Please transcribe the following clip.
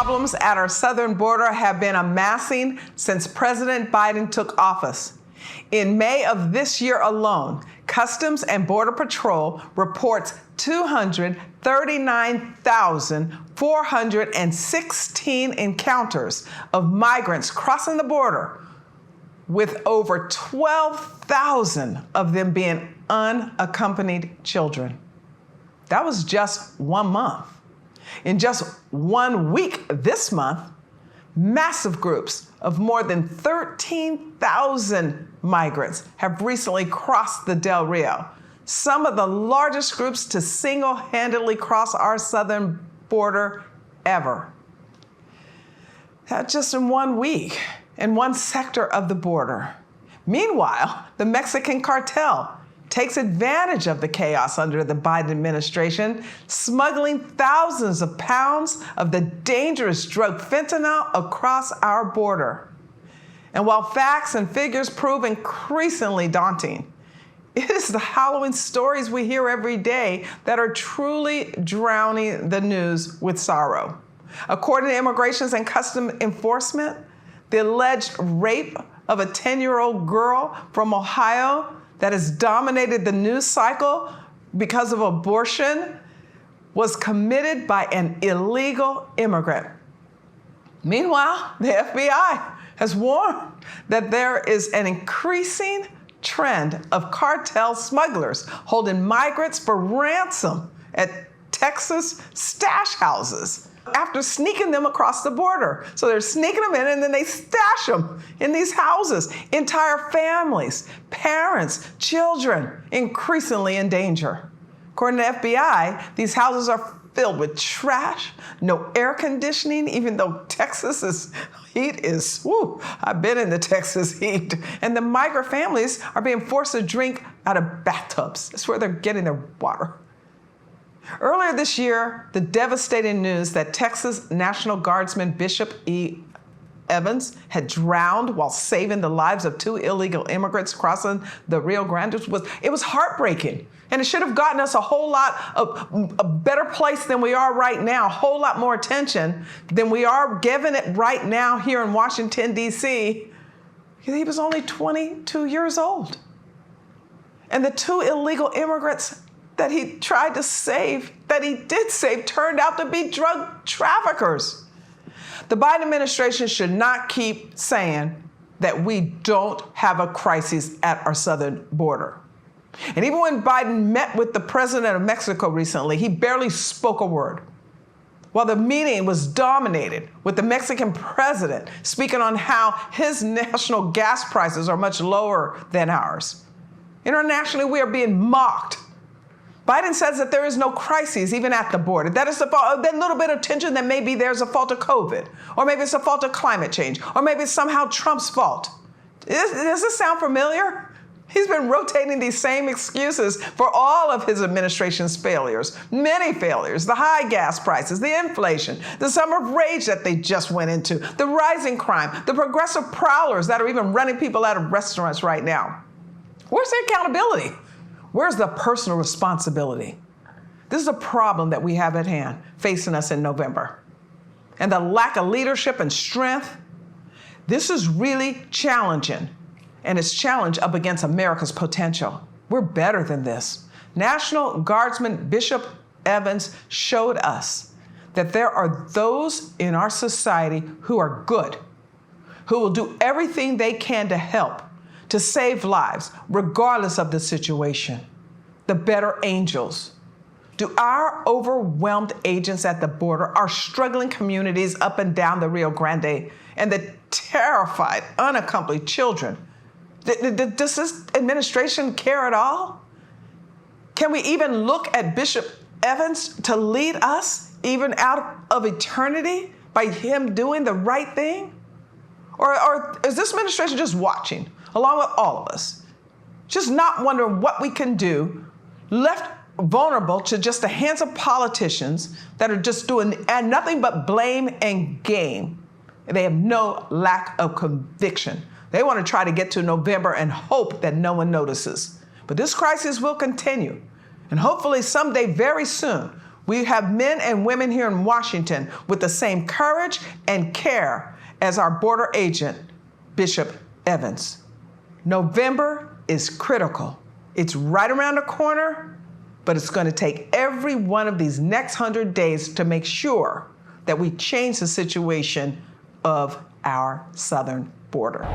problems at our southern border have been amassing since President Biden took office. In May of this year alone, Customs and Border Patrol reports 239,416 encounters of migrants crossing the border, with over 12,000 of them being unaccompanied children. That was just 1 month. In just 1 week this month, massive groups of more than 13,000 migrants have recently crossed the Del Rio, some of the largest groups to single-handedly cross our southern border ever. That's just in 1 week, in one sector of the border. Meanwhile, the Mexican cartel takes advantage of the chaos under the Biden administration, smuggling thousands of pounds of the dangerous drug fentanyl across our border. And while facts and figures prove increasingly daunting, it is the harrowing stories we hear every day that are truly drowning the news with sorrow. According to Immigration and Customs Enforcement, the alleged rape of a 10-year-old girl from Ohio that has dominated the news cycle because of abortion was committed by an illegal immigrant. Meanwhile, the FBI has warned that there is an increasing trend of cartel smugglers holding migrants for ransom at Texas stash houses after sneaking them across the border. So they're sneaking them in and then they stash them in these houses. Entire families, parents, children, increasingly in danger. According to the FBI, these houses are filled with trash, no air conditioning, even though Texas's heat is, I've been in the Texas heat. And the migrant families are being forced to drink out of bathtubs. That's where they're getting their water. Earlier this year, the devastating news that Texas National Guardsman Bishop E. Evans had drowned while saving the lives of 2 illegal immigrants crossing the Rio Grande was heartbreaking. And it should have gotten us a whole lot of a better place than we are right now, a whole lot more attention than we are giving it right now here in Washington, D.C. He was only 22 years old. And the 2 illegal immigrants that he tried to save, that he did save, turned out to be drug traffickers. The Biden administration should not keep saying that we don't have a crisis at our southern border. And even when Biden met with the president of Mexico recently, he barely spoke a word. While the meeting was dominated with the Mexican president speaking on how his national gas prices are much lower than ours. Internationally, we are being mocked. Biden says that there is no crisis even at the border. That is the fault, that little bit of tension that maybe there's a fault of COVID, or maybe it's a fault of climate change, or maybe it's somehow Trump's fault. Does this sound familiar? He's been rotating these same excuses for all of his administration's failures, many failures, the high gas prices, the inflation, the summer of rage that they just went into, the rising crime, the progressive prowlers that are even running people out of restaurants right now. Where's the accountability? Where's the personal responsibility? This is a problem that we have at hand facing us in November. And the lack of leadership and strength, this is really challenging. And it's challenged up against America's potential. We're better than this. National Guardsman Bishop Evans showed us that there are those in our society who are good, who will do everything they can to help, to save lives, regardless of the situation. The better angels. Do our overwhelmed agents at the border, our struggling communities up and down the Rio Grande, and the terrified, unaccompanied children, does this administration care at all? Can we even look at Bishop Evans to lead us even out of eternity by him doing the right thing? Or is this administration just watching, along with all of us, just not wondering what we can do, left vulnerable to just the hands of politicians that are just doing nothing but blame and game? They have no lack of conviction. They want to try to get to November and hope that no one notices. But this crisis will continue. And hopefully someday, very soon, We have men and women here in Washington with the same courage and care as our border agent, Bishop Evans. November is critical. It's right around the corner, but it's going to take every one of these next 100 days to make sure that we change the situation of our southern border.